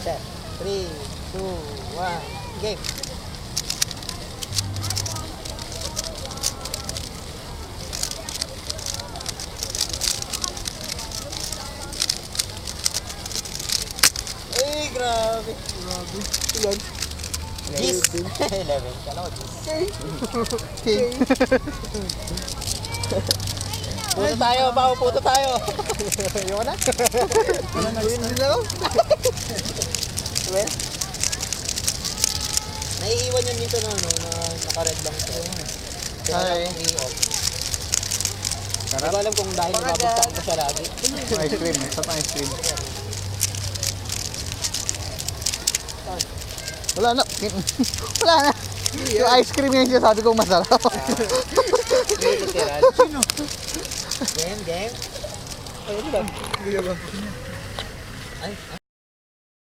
set. 3, 2, 1, game. Ay, grabe. Grabe. Ilan? Gis. 11. Kala ko gis. King. Puto tayo, bao, puto tayo. Ayoko na. Wala na rin ako. Well, naiiwan yun minsan na naka-red lang siya. Kaya Ay. lang i-off. Hindi ko alam kung dahil nababagsak mo siya lagi. Ice cream. Sarap ang ice cream. Wala na. Wala na. Yung ice cream yung sabi kong masarap. Literal. Game, game. Ayun lang. Ay,